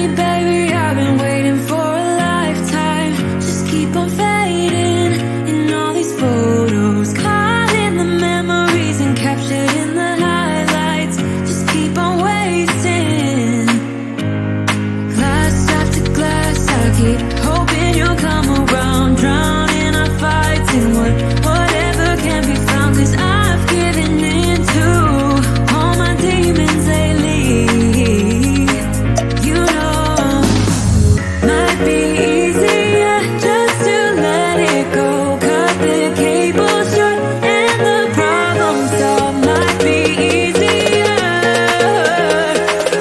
me, baby, I've been waiting for a lifetime. Just keep on fading in all these photos, caught in the memories and captured in the highlights. Just keep on wasting. Glass after glass, I keep hoping you'll come around. Drowning our fights in whatever can be found. 'Cause I've given in to all my demons lately. You know, might be easier just to let it go. Cut the cable short and the problem solved. Might be easier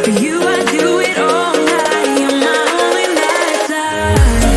for you. I do it all night. You're my only lifeline.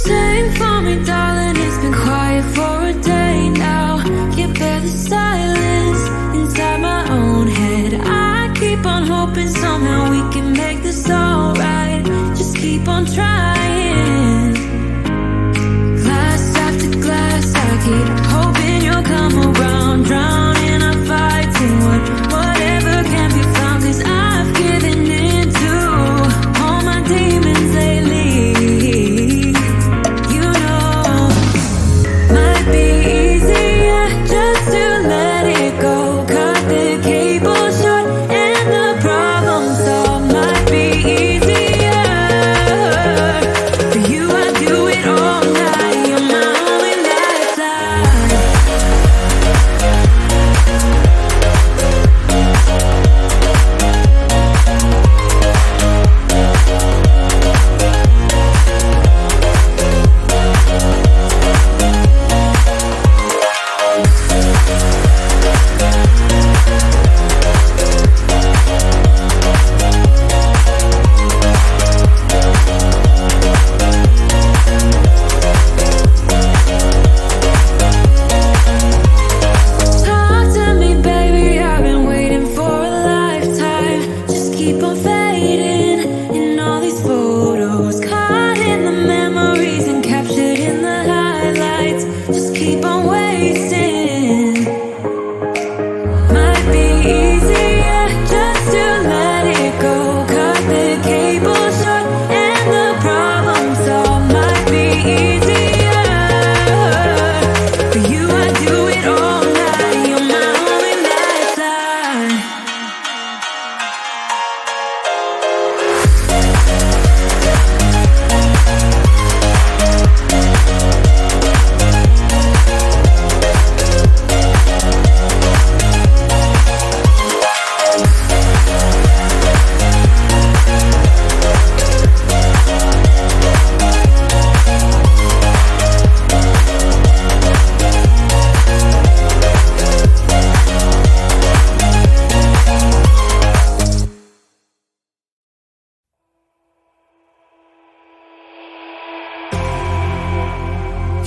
Sing for me, darling, it's been quiet for a day now. Can't bear the silence inside my own head. I keep on hoping somehow we can make this alright. Just keep on trying. Glass after glass, I keep hoping you'll come around. Drowning our fights in whatever can be found. 'Cause I've given in to all my demons lately. You know, might be easier just to let it go. Cut the cable short and the problem solved. Might be easier for you. I do it all night. You're my only lifeline. Talk to me, baby, I've been waiting for a lifetime. Just keep on fading in all these photos, caught in the memories and captured in the highlights. Just keep on wasting. Might be easier just to let it go. Cut the cable short and the problem solved. Might be easier for you. I do it all night. You're my only lifeline.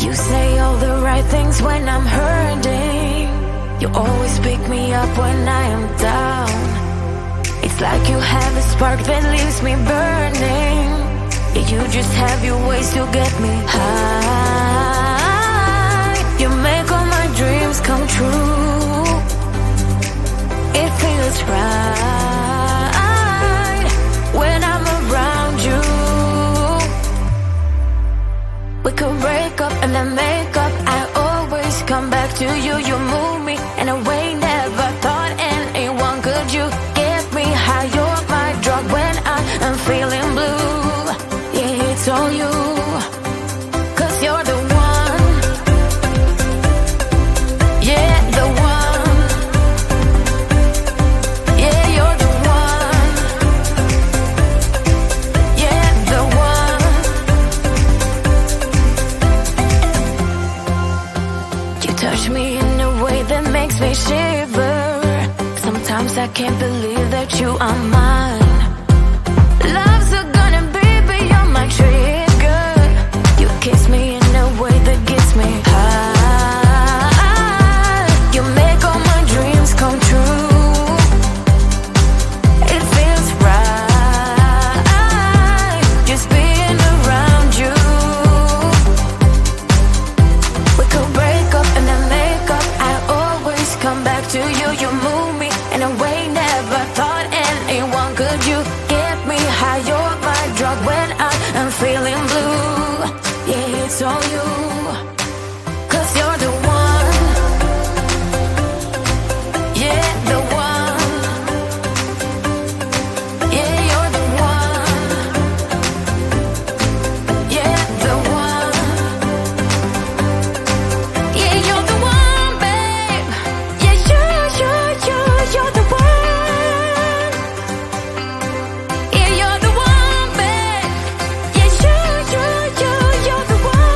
You say all the right things when I'm hurting. You always pick me up when I am down. It's like you have a spark that leaves me burning. Yeah, you just have your ways to get me high. You make all my dreams come true. It feels right when I'm around you. We could break up and then make up. I always come back to you. You move me in a way never thought anyone could. You get me high. You're my drug when I'm feeling blue. Yeah, it's all you. 'Cause you're the one. Yeah, the one. Sometimes I can't believe that you are mine. Love's a gun and baby, you're my trigger. You kiss me in a way that gets me high. You make all my dreams come true. It feels right just being around you. We could break up and then make up. I always come back to you. You move me in a way never thought anyone could. You get me high, you're my drug when I am feeling blue. Yeah, it's all you, 'cause you're the one. Yeah, the one. Yeah, you're the one. Yeah, the one. Yeah, you're the one, babe. Yeah, you're the one. Yeah, you're the one, babe. Yeah, you're the one.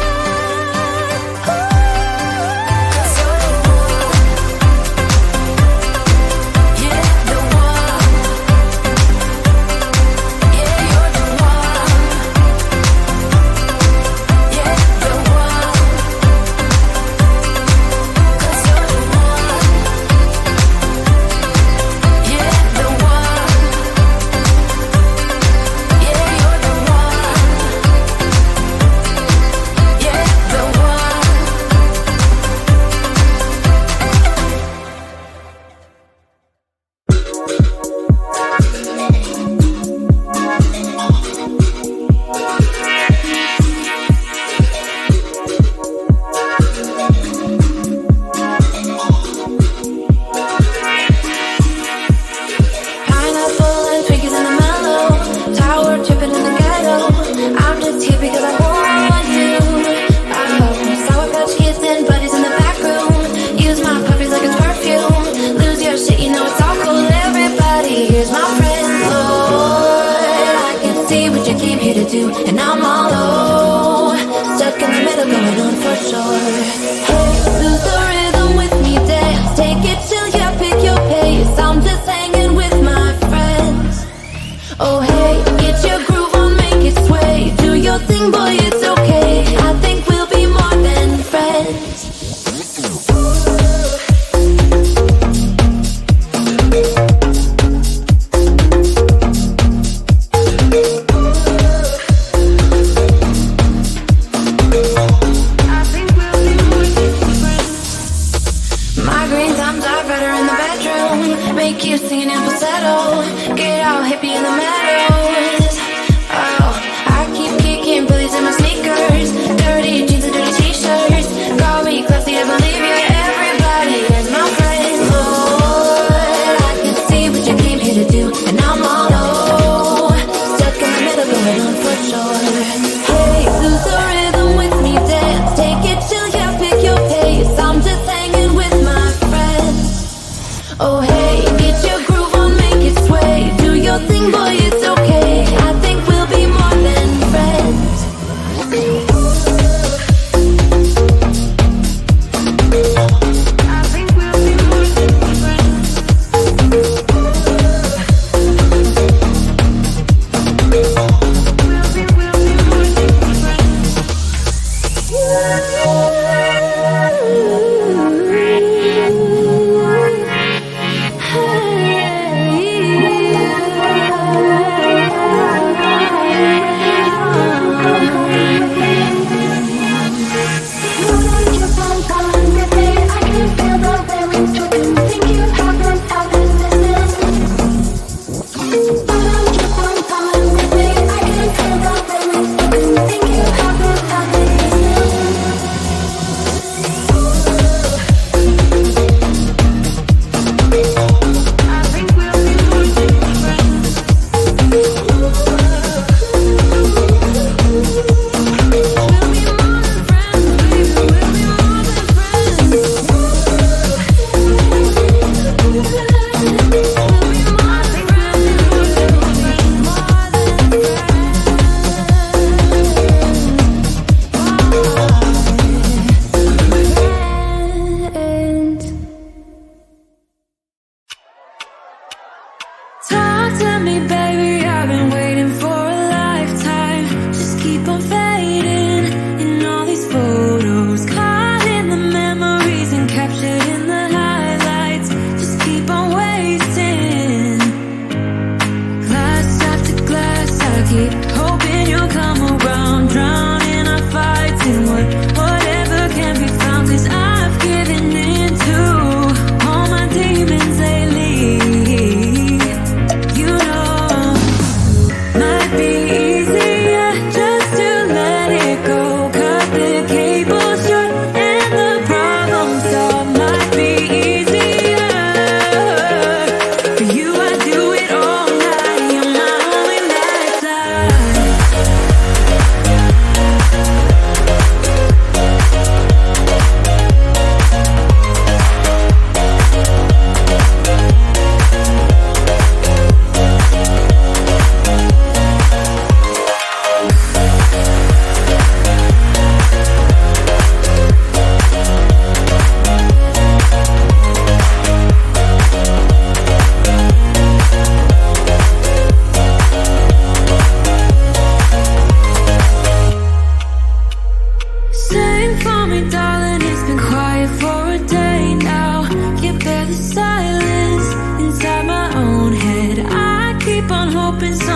And I'm all low, stuck in the middle, going on for sure. Hey, lose the rhythm with me, dance, take it till you pick your pace. I'm just hanging with my friends. Oh hey, get your groove on, make it sway. Do your thing, boy, it's okay. I think we'll be more than friends. Make you singing in falsetto. Get all hippie in the meadows. Oh, I keep kicking billies in my sneakers. Dirty jeans and dirty t-shirts. Call me classy, I believe you. Everybody is my friend. Lord, I can see what you came here to do. And I'm all low, stuck in the middle, going on for sure. Hey, lose the rhythm with me, dance. Take it till you pick your pace. I'm just hanging with my friends. Oh hey, get your groove on, make it sway. Do your thing, boy, it's okay. I think we'll be more than friends. I think we'll be more than friends. We'll be more than friends.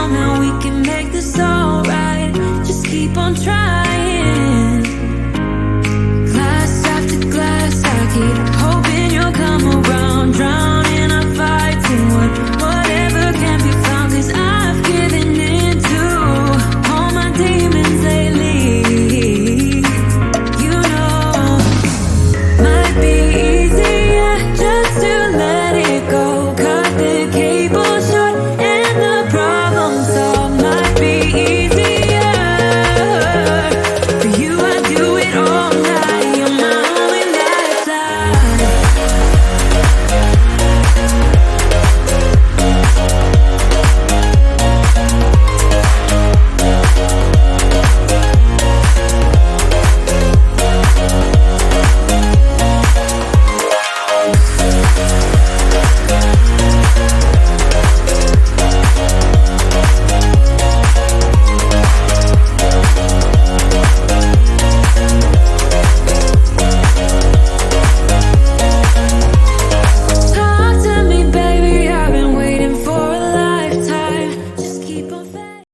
somehow we can make this alright. Just keep on trying.